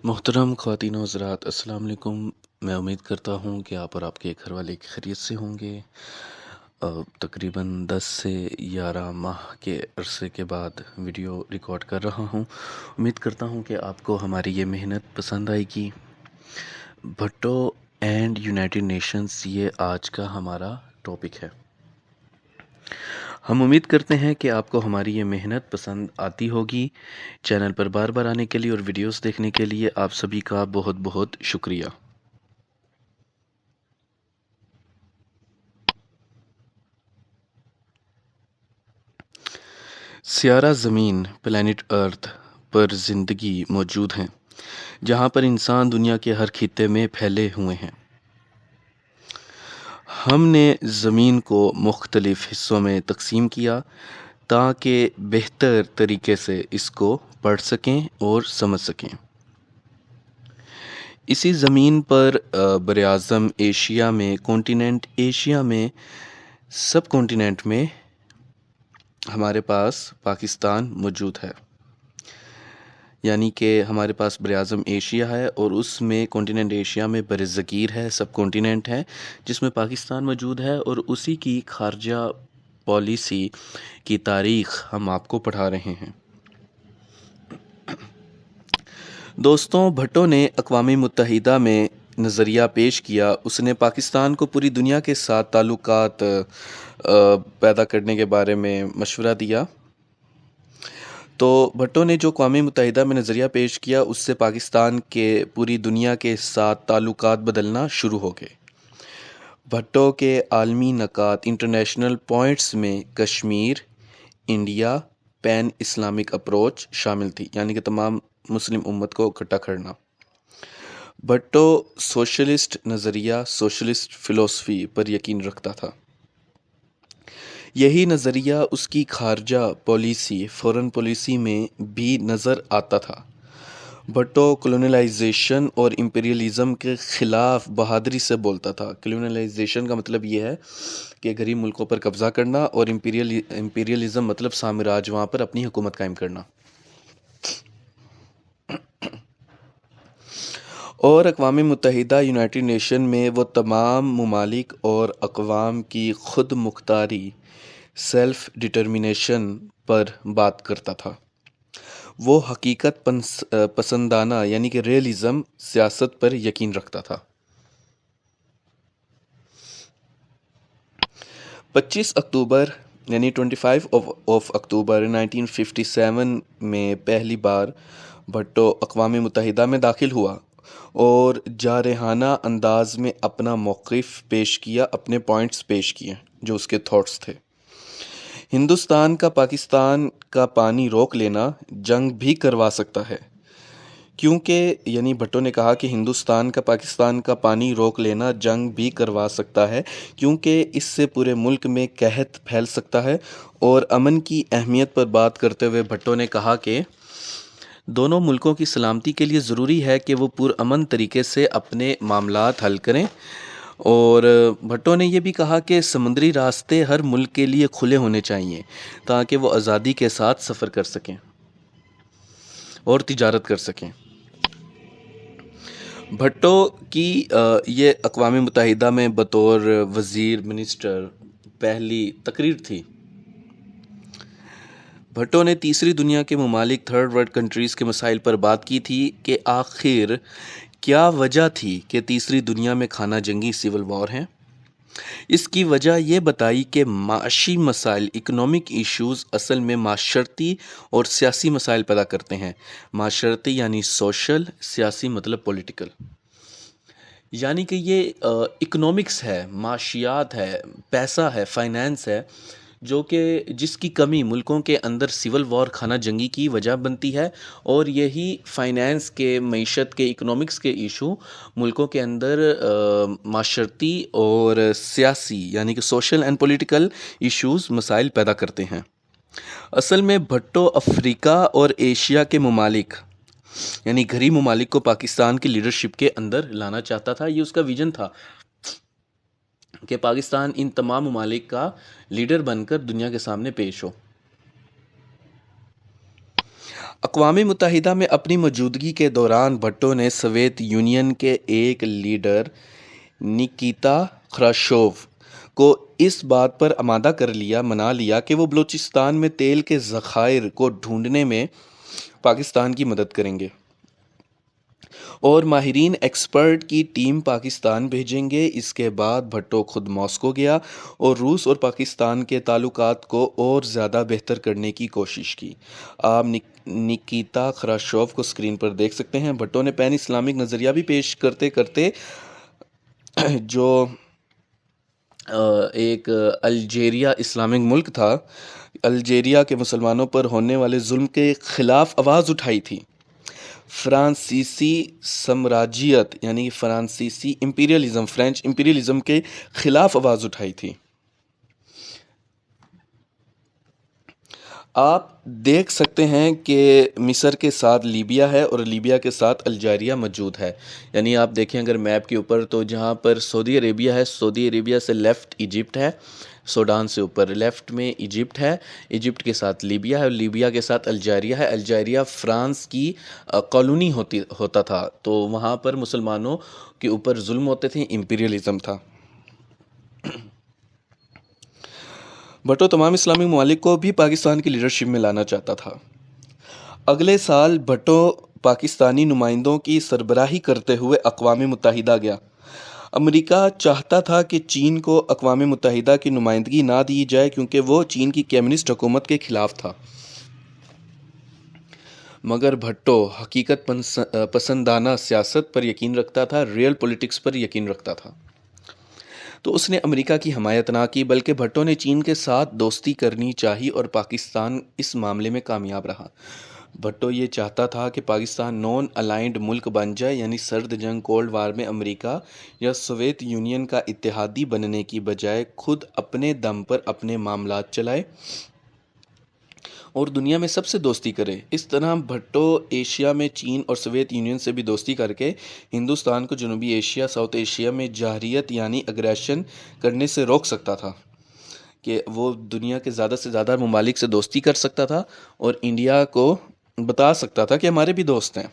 محترم خواتین و حضرات، السلام علیکم۔ میں امید کرتا ہوں کہ آپ اور آپ کے گھر والے خیریت سے ہوں گے۔ تقریباً 10 سے 11 ماہ کے عرصے کے بعد ویڈیو ریکارڈ کر رہا ہوں۔ امید کرتا ہوں کہ آپ کو ہماری یہ محنت پسند آئے گی۔ بھٹو اینڈ یونائٹڈ نیشنز، یہ آج کا ہمارا ٹاپک ہے۔ ہم امید کرتے ہیں کہ آپ کو ہماری یہ محنت پسند آتی ہوگی۔ چینل پر بار بار آنے کے لیے اور ویڈیوز دیکھنے کے لیے آپ سبھی کا بہت بہت شکریہ۔ سیارہ زمین، پلانٹ ارتھ پر زندگی موجود ہیں، جہاں پر انسان دنیا کے ہر خطے میں پھیلے ہوئے ہیں۔ ہم نے زمین کو مختلف حصوں میں تقسیم کیا تاکہ بہتر طریقے سے اس کو پڑھ سکیں اور سمجھ سکیں۔ اسی زمین پر براعظم ایشیا میں، کانٹیننٹ ایشیا میں، سب کانٹیننٹ میں ہمارے پاس پاکستان موجود ہے۔ یعنی کہ ہمارے پاس براعظم ایشیا ہے اور اس میں کانٹیننٹ ایشیا میں برصغیر ہے، سب کانٹیننٹ ہے جس میں پاکستان موجود ہے، اور اسی کی خارجہ پالیسی کی تاریخ ہم آپ کو پڑھا رہے ہیں۔ دوستوں، بھٹو نے اقوام متحدہ میں نظریہ پیش کیا۔ اس نے پاکستان کو پوری دنیا کے ساتھ تعلقات پیدا کرنے کے بارے میں مشورہ دیا۔ تو بھٹو نے جو اقوام متحدہ میں نظریہ پیش کیا، اس سے پاکستان کے پوری دنیا کے ساتھ تعلقات بدلنا شروع ہو گئے۔ بھٹو کے عالمی نکات، انٹرنیشنل پوائنٹس میں Kashmir, India, pan Islamic approach شامل تھی، یعنی کہ تمام مسلم امت کو اکٹھا کرنا۔ بھٹو سوشلسٹ نظریہ، سوشلسٹ فلسفی پر یقین رکھتا تھا۔ یہی نظریہ اس کی خارجہ پالیسی، فورن پالیسی میں بھی نظر آتا تھا۔ بھٹو کولونیلائزیشن اور امپیریلزم کے خلاف بہادری سے بولتا تھا۔ کولونیلائزیشن کا مطلب یہ ہے کہ غریب ملکوں پر قبضہ کرنا، اور امپیریلزم مطلب سامراج، وہاں پر اپنی حکومت قائم کرنا۔ اور اقوام متحدہ یونائٹڈ نیشن میں وہ تمام ممالک اور اقوام کی خود مختاری، سیلف ڈٹرمنیشن پر بات کرتا تھا۔ وہ حقیقت پسندانہ یعنی کہ ریئلزم سیاست پر یقین رکھتا تھا۔ 25 اکتوبر یعنی 25 اکتوبر 1957 میں پہلی بار بھٹو اقوام متحدہ میں داخل ہوا اور جارحانہ انداز میں اپنا موقف پیش کیا، اپنے پوائنٹس پیش کیے جو اس کے تھاٹس تھے۔ ہندوستان کا پاکستان کا پانی روک لینا جنگ بھی کروا سکتا ہے، کیونکہ یعنی بھٹو نے کہا کہ ہندوستان کا پاکستان کا پانی روک لینا جنگ بھی کروا سکتا ہے، کیونکہ اس سے پورے ملک میں قحط پھیل سکتا ہے۔ اور امن کی اہمیت پر بات کرتے ہوئے بھٹو نے کہا کہ دونوں ملکوں کی سلامتی کے لیے ضروری ہے کہ وہ پرامن طریقے سے اپنے معاملات حل کریں۔ اور بھٹو نے یہ بھی کہا کہ سمندری راستے ہر ملک کے لیے کھلے ہونے چاہیے تاکہ وہ آزادی کے ساتھ سفر کر سکیں اور تجارت کر سکیں۔ بھٹو کی یہ اقوام متحدہ میں بطور وزیر منسٹر پہلی تقریر تھی۔ بھٹو نے تیسری دنیا کے ممالک، تھرڈ ورلڈ کنٹریز کے مسائل پر بات کی تھی کہ آخر کیا وجہ تھی کہ تیسری دنیا میں خانہ جنگی، سول وار ہیں۔ اس کی وجہ یہ بتائی کہ معاشی مسائل، اکنامک ایشوز اصل میں معاشرتی اور سیاسی مسائل پیدا کرتے ہیں۔ معاشرتی یعنی سوشل، سیاسی مطلب پولیٹیکل، یعنی کہ یہ اکنامکس ہے، معاشیات ہے، پیسہ ہے، فائنانس ہے، جو کہ جس کی کمی ملکوں کے اندر سول وار، خانہ جنگی کی وجہ بنتی ہے۔ اور یہی فائنانس کے، معیشت کے، اکنامکس کے ایشو ملکوں کے اندر معاشرتی اور سیاسی یعنی کہ سوشل اینڈ پولیٹیکل ایشوز، مسائل پیدا کرتے ہیں۔ اصل میں بھٹو افریقہ اور ایشیا کے ممالک یعنی غریب ممالک کو پاکستان کی لیڈرشپ کے اندر لانا چاہتا تھا۔ یہ اس کا ویژن تھا کہ پاکستان ان تمام ممالک کا لیڈر بن کر دنیا کے سامنے پیش ہو۔ اقوام متحدہ میں اپنی موجودگی کے دوران بھٹو نے سوویت یونین کے ایک لیڈر نکیتا خراشچوف کو اس بات پر منا لیا کہ وہ بلوچستان میں تیل کے ذخائر کو ڈھونڈنے میں پاکستان کی مدد کریں گے اور ماہرین ایکسپرٹ کی ٹیم پاکستان بھیجیں گے۔ اس کے بعد بھٹو خود ماسکو گیا اور روس اور پاکستان کے تعلقات کو اور زیادہ بہتر کرنے کی کوشش کی۔ آپ نکیتا خراشچوف کو سکرین پر دیکھ سکتے ہیں۔ بھٹو نے پین اسلامک نظریہ بھی پیش کرتے کرتے جو ایک الجیریا اسلامک ملک تھا، الجیریا کے مسلمانوں پر ہونے والے ظلم کے خلاف آواز اٹھائی تھی۔ فرانسیسی سامراجیت یعنی فرانسیسی امپیریلزم، فرینچ امپیریلزم کے خلاف آواز اٹھائی تھی۔ آپ دیکھ سکتے ہیں کہ مصر کے ساتھ لیبیا ہے اور لیبیا کے ساتھ الجیریا موجود ہے، یعنی آپ دیکھیں اگر میپ کے اوپر تو جہاں پر سعودی عربیہ ہے، سعودی عربیہ سے لیفٹ ایجپٹ ہے، سوڈان سے اوپر لیفٹ میں ایجپٹ ہے، ایجپٹ کے ساتھ لیبیا ہے اور لیبیا کے ساتھ الجیریا ہے۔ الجیریا فرانس کی کالونی ہوتا تھا، تو وہاں پر مسلمانوں کے اوپر ظلم ہوتے تھے، امپیریلزم تھا۔ بھٹو تمام اسلامی ممالک کو بھی پاکستان کی لیڈرشپ میں لانا چاہتا تھا۔ اگلے سال بھٹو پاکستانی نمائندوں کی سربراہی کرتے ہوئے اقوام متحدہ گیا۔ امریکہ چاہتا تھا کہ چین کو اقوام متحدہ کی نمائندگی نہ دی جائے کیونکہ وہ چین کی کمیونسٹ حکومت کے خلاف تھا، مگر بھٹو حقیقت پسندانہ سیاست پر یقین رکھتا تھا، ریئل پولیٹکس پر یقین رکھتا تھا، تو اس نے امریکہ کی حمایت نہ کی بلکہ بھٹو نے چین کے ساتھ دوستی کرنی چاہی اور پاکستان اس معاملے میں کامیاب رہا۔ بھٹو یہ چاہتا تھا کہ پاکستان نان الائنڈ ملک بن جائے، یعنی سرد جنگ کولڈ وار میں امریکہ یا سوویت یونین کا اتحادی بننے کی بجائے خود اپنے دم پر اپنے معاملات چلائے اور دنیا میں سب سے دوستی کرے۔ اس طرح بھٹو ایشیا میں چین اور سوویت یونین سے بھی دوستی کر کے ہندوستان کو جنوبی ایشیا، ساؤتھ ایشیا میں جارحیت یعنی اگریشن کرنے سے روک سکتا تھا، کہ وہ دنیا کے زیادہ سے زیادہ ممالک سے دوستی کر سکتا تھا اور انڈیا کو بتا سکتا تھا کہ ہمارے بھی دوست ہیں۔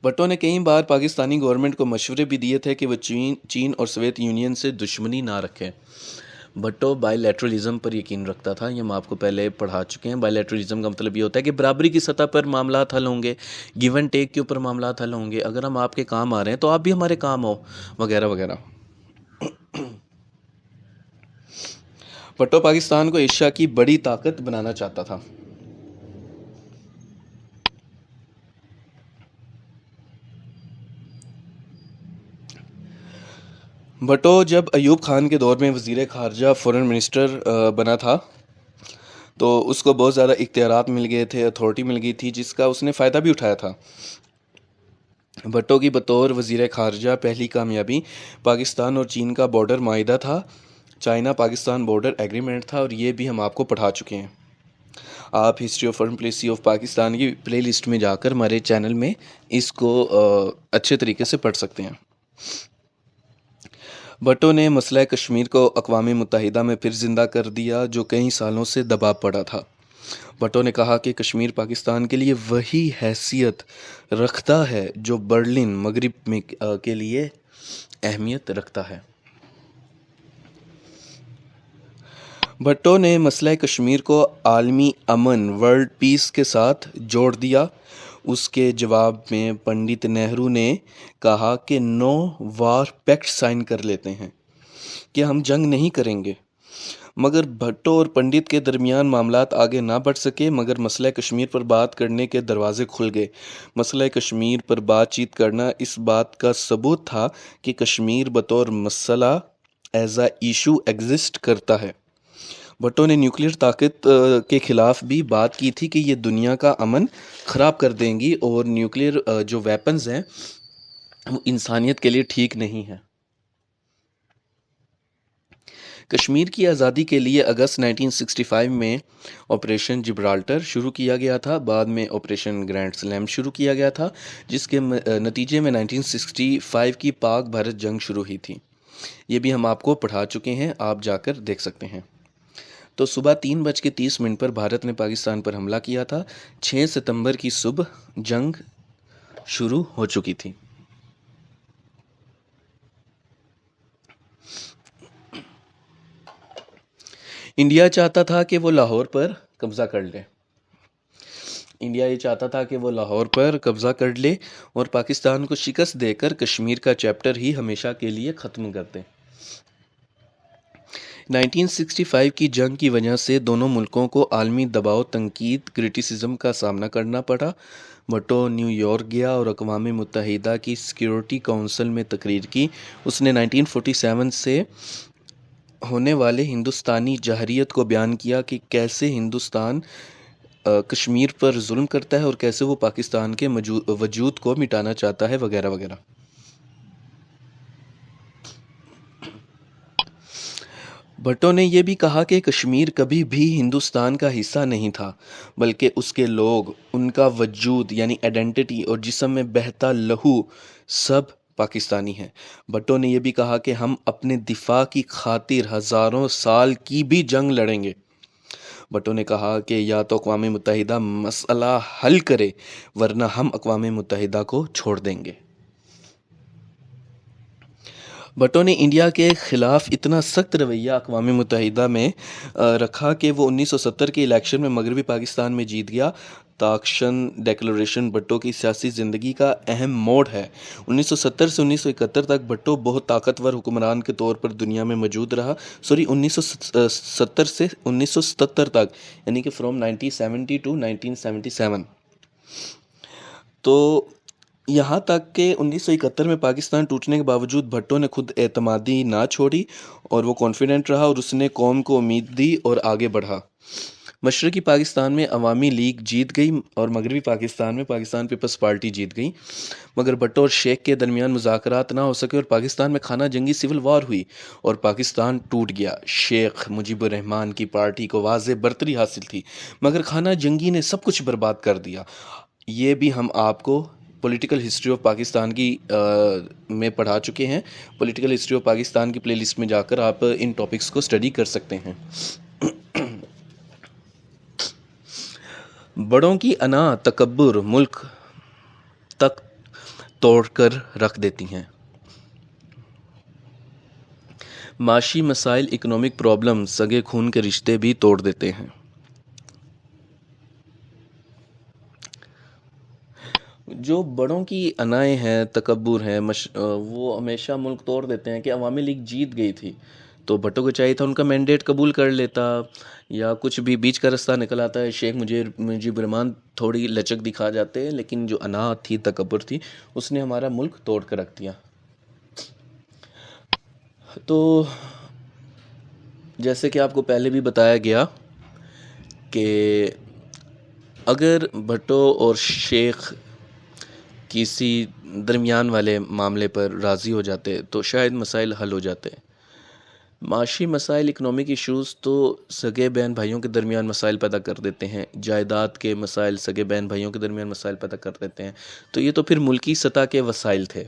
بھٹو نے کئی بار پاکستانی گورنمنٹ کو مشورے بھی دیے تھے کہ وہ چین اور سوویت یونین سے دشمنی نہ رکھیں۔ بھٹو بائی لیٹرلزم پر یقین رکھتا تھا، یہ ہم آپ کو پہلے پڑھا چکے ہیں۔ بائی لیٹرلزم کا مطلب یہ ہوتا ہے کہ برابری کی سطح پر معاملات حل ہوں گے، گیو اینڈ ٹیک کے اوپر معاملات حل ہوں گے، اگر ہم آپ کے کام آ رہے ہیں تو آپ بھی ہمارے کام ہو، وغیرہ وغیرہ۔ بھٹو پاکستان کو ایشیا کی بڑی طاقت بنانا چاہتا تھا۔ بھٹو جب ایوب خان کے دور میں وزیر خارجہ فورن منسٹر بنا تھا تو اس کو بہت زیادہ اختیارات مل گئے تھے، اتھارٹی مل گئی تھی، جس کا اس نے فائدہ بھی اٹھایا تھا۔ بھٹو کی بطور وزیر خارجہ پہلی کامیابی پاکستان اور چین کا بارڈر معاہدہ تھا، چائنا پاکستان بارڈر ایگریمنٹ تھا، اور یہ بھی ہم آپ کو پڑھا چکے ہیں۔ آپ history of foreign policy of Pakistan کی پلے لسٹ میں جا کر ہمارے چینل میں اس کو اچھے طریقے سے پڑھ سکتے ہیں۔ بھٹو نے مسئلہ کشمیر کو اقوام متحدہ میں پھر زندہ کر دیا جو کئی سالوں سے دبا پڑا تھا۔ بھٹو نے کہا کہ کشمیر پاکستان کے لیے وہی حیثیت رکھتا ہے جو برلن مغرب میں کے لیے اہمیت رکھتا ہے۔ بھٹو نے مسئلہ کشمیر کو عالمی امن، ورلڈ پیس کے ساتھ جوڑ دیا۔ اس کے جواب میں پنڈت نہرو نے کہا کہ نو وار پیکٹ سائن کر لیتے ہیں کہ ہم جنگ نہیں کریں گے، مگر بھٹو اور پنڈت کے درمیان معاملات آگے نہ بڑھ سکے، مگر مسئلہ کشمیر پر بات کرنے کے دروازے کھل گئے۔ مسئلہ کشمیر پر بات چیت کرنا اس بات کا ثبوت تھا کہ کشمیر بطور مسئلہ ایز اے ایشو ایگزسٹ کرتا ہے۔ بھٹو نے نیوکلیئر طاقت کے خلاف بھی بات کی تھی کہ یہ دنیا کا امن خراب کر دیں گی اور نیوکلیئر جو ویپنز ہیں وہ انسانیت کے لیے ٹھیک نہیں ہے۔ کشمیر کی آزادی کے لیے اگست 1965 میں آپریشن جبرالٹر شروع کیا گیا تھا، بعد میں آپریشن گرینڈ سلیم شروع کیا گیا تھا، جس کے نتیجے میں 1965 کی پاک بھارت جنگ شروع ہوئی تھی۔ یہ بھی ہم آپ کو پڑھا چکے ہیں، آپ جا کر دیکھ سکتے ہیں۔ تو صبح 3:30 پر بھارت نے پاکستان پر حملہ کیا تھا. 6 ستمبر کی صبح جنگ شروع ہو چکی تھی. انڈیا چاہتا تھا کہ وہ لاہور پر قبضہ کر لے. انڈیا یہ چاہتا تھا کہ وہ لاہور پر قبضہ کر لے اور پاکستان کو شکست دے کر کشمیر کا چیپٹر ہی ہمیشہ کے لیے ختم کر دے. 1965 کی جنگ کی وجہ سے دونوں ملکوں کو عالمی دباؤ، تنقید، کرٹیسزم کا سامنا کرنا پڑا. بھٹو نیو یارک گیا اور اقوام متحدہ کی سیکیورٹی کونسل میں تقریر کی. اس نے 1947 سے ہونے والے ہندوستانی جارحیت کو بیان کیا کہ کیسے ہندوستان کشمیر پر ظلم کرتا ہے اور کیسے وہ پاکستان کے وجود کو مٹانا چاہتا ہے، وغیرہ وغیرہ. بھٹو نے یہ بھی کہا کہ کشمیر کبھی بھی ہندوستان کا حصہ نہیں تھا، بلکہ اس کے لوگ، ان کا وجود یعنی آئیڈینٹی اور جسم میں بہتا لہو سب پاکستانی ہیں. بھٹو نے یہ بھی کہا کہ ہم اپنے دفاع کی خاطر ہزاروں سال کی بھی جنگ لڑیں گے. بھٹو نے کہا کہ یا تو اقوام متحدہ مسئلہ حل کرے ورنہ ہم اقوام متحدہ کو چھوڑ دیں گے. بھٹو نے انڈیا کے خلاف اتنا سخت رویہ اقوام متحدہ میں رکھا کہ وہ 1970 کے الیکشن میں مغربی پاکستان میں جیت گیا. تاکشن ڈیکلریشن بھٹو کی سیاسی زندگی کا اہم موڑ ہے. 1970 سے 1971 تک بھٹو بہت طاقتور حکمران کے طور پر دنیا میں موجود رہا. 1970 سے 1977 تک، یعنی کہ فرام 1970 ٹو 1977. تو یہاں تک کہ 1971 میں پاکستان ٹوٹنے کے باوجود بھٹو نے خود اعتمادی نہ چھوڑی اور وہ کانفیڈنٹ رہا اور اس نے قوم کو امید دی اور آگے بڑھا. مشرقی پاکستان میں عوامی لیگ جیت گئی اور مغربی پاکستان میں پاکستان پیپلز پارٹی جیت گئی، مگر بھٹو اور شیخ کے درمیان مذاکرات نہ ہو سکے اور پاکستان میں خانہ جنگی سول وار ہوئی اور پاکستان ٹوٹ گیا. شیخ مجیب الرحمان کی پارٹی کو واضح برتری حاصل تھی، مگر خانہ جنگی نے سب کچھ برباد کر دیا. یہ بھی ہم آپ کو پولیٹیکل ہسٹری آف پاکستان کی میں پڑھا چکے ہیں. پولیٹیکل ہسٹری آف پاکستان کی پلے لسٹ میں جا کر آپ ان ٹاپکس کو اسٹڈی کر سکتے ہیں. بڑوں کی انا تکبر ملک تک توڑ کر رکھ دیتی ہیں. معاشی مسائل، اکنامک پرابلم سگے خون کے رشتے بھی توڑ دیتے ہیں. جو بڑوں کی انائیں ہیں، تکبر ہیں، وہ ہمیشہ ملک توڑ دیتے ہیں. کہ عوامی لیگ جیت گئی تھی تو بھٹو کو چاہیے تھا ان کا مینڈیٹ قبول کر لیتا، یا کچھ بھی بیچ کا رستہ نکل آتا ہے. شیخ مجیب الرحمان تھوڑی لچک دکھا جاتے ہیں، لیکن جو انا تھی، تکبر تھی، اس نے ہمارا ملک توڑ کر رکھ دیا. تو جیسے کہ آپ کو پہلے بھی بتایا گیا کہ اگر بھٹو اور شیخ کسی درمیان والے معاملے پر راضی ہو جاتے تو شاید مسائل حل ہو جاتے. معاشی مسائل، اکنامک ایشوز تو سگے بہن بھائیوں کے درمیان مسائل پیدا کر دیتے ہیں. جائیداد کے مسائل سگے بہن بھائیوں کے درمیان مسائل پیدا کر دیتے ہیں. تو یہ تو پھر ملکی سطح کے وسائل تھے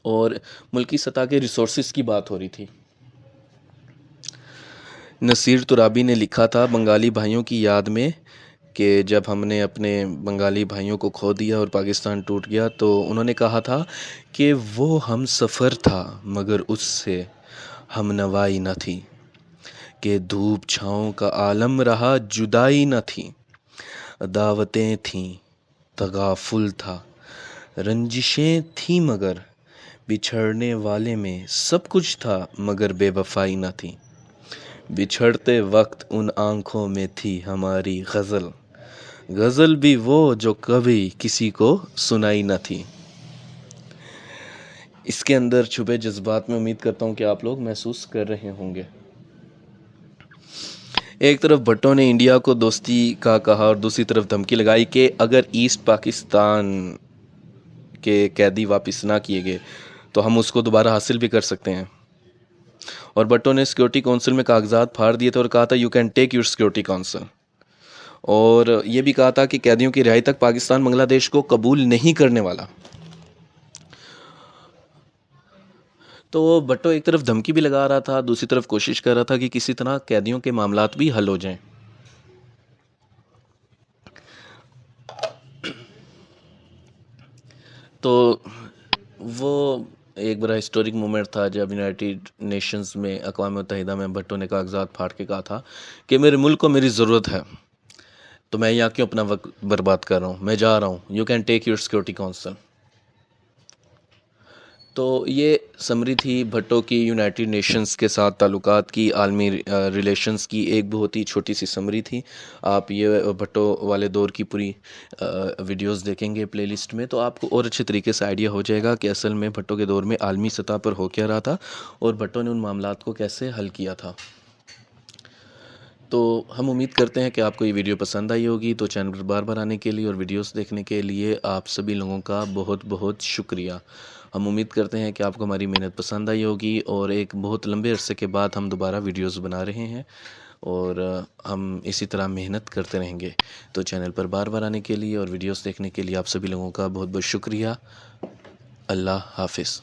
اور ملکی سطح کے ریسورسز کی بات ہو رہی تھی. نصیر ترابی نے لکھا تھا بنگالی بھائیوں کی یاد میں کہ جب ہم نے اپنے بنگالی بھائیوں کو کھو دیا اور پاکستان ٹوٹ گیا تو انہوں نے کہا تھا کہ وہ ہم سفر تھا مگر اس سے ہم نوائی نہ تھی، کہ دھوپ چھاؤں کا عالم رہا جدائی نہ تھی. دعوتیں تھیں تغافل تھا، رنجشیں تھیں مگر بچھڑنے والے میں سب کچھ تھا مگر بے وفائی نہ تھی. بچھڑتے وقت ان آنکھوں میں تھی ہماری غزل، غزل بھی وہ جو کبھی کسی کو سنائی نہ تھی. اس کے اندر چھپے جذبات میں امید کرتا ہوں کہ آپ لوگ محسوس کر رہے ہوں گے. ایک طرف بھٹو نے انڈیا کو دوستی کا کہا اور دوسری طرف دھمکی لگائی کہ اگر ایسٹ پاکستان کے قیدی واپس نہ کیے گئے تو ہم اس کو دوبارہ حاصل بھی کر سکتے ہیں. اور بھٹو نے سیکیورٹی کونسل میں کاغذات پھاڑ دیے تھے اور کہا تھا you can take your security council, اور یہ بھی کہا تھا کہ قیدیوں کی رہائی تک پاکستان بنگلہ دیش کو قبول نہیں کرنے والا. تو بھٹو ایک طرف دھمکی بھی لگا رہا تھا، دوسری طرف کوشش کر رہا تھا کہ کسی طرح قیدیوں کے معاملات بھی حل ہو جائیں۔ تو وہ ایک بڑا ہسٹورک مومنٹ تھا جب یونائٹڈ نیشنز میں، اقوام متحدہ میں، بھٹو نے کاغذات پھاڑ کے کہا تھا کہ میرے ملک کو میری ضرورت ہے، تو میں یہاں کیوں اپنا وقت برباد کر رہا ہوں، میں جا رہا ہوں، you can take your security council. تو یہ سمری تھی بھٹو کی یونائٹڈ نیشنز کے ساتھ تعلقات کی، عالمی ریلیشنز کی ایک بہت ہی چھوٹی سی سمری تھی۔ آپ یہ بھٹو والے دور کی پوری ویڈیوز دیکھیں گے پلے لسٹ میں، تو آپ کو اور اچھے طریقے سے آئیڈیا ہو جائے گا کہ اصل میں بھٹو کے دور میں عالمی سطح پر ہو کیا رہا تھا اور بھٹو نے ان معاملات کو کیسے حل کیا تھا۔ تو ہم امید کرتے ہیں کہ آپ کو یہ ویڈیو پسند آئی ہوگی، تو چینل پر بار بار آنے کے لیے اور ویڈیوز دیکھنے کے لیے آپ سبھی لوگوں کا بہت بہت شکریہ۔ ہم امید کرتے ہیں کہ آپ کو ہماری محنت پسند آئی ہوگی، اور ایک بہت لمبے عرصے کے بعد ہم دوبارہ ویڈیوز بنا رہے ہیں، اور ہم اسی طرح محنت کرتے رہیں گے۔ تو چینل پر بار بار آنے کے لیے اور ویڈیوز دیکھنے کے لیے آپ سبھی لوگوں کا بہت بہت شکریہ۔ اللہ حافظ۔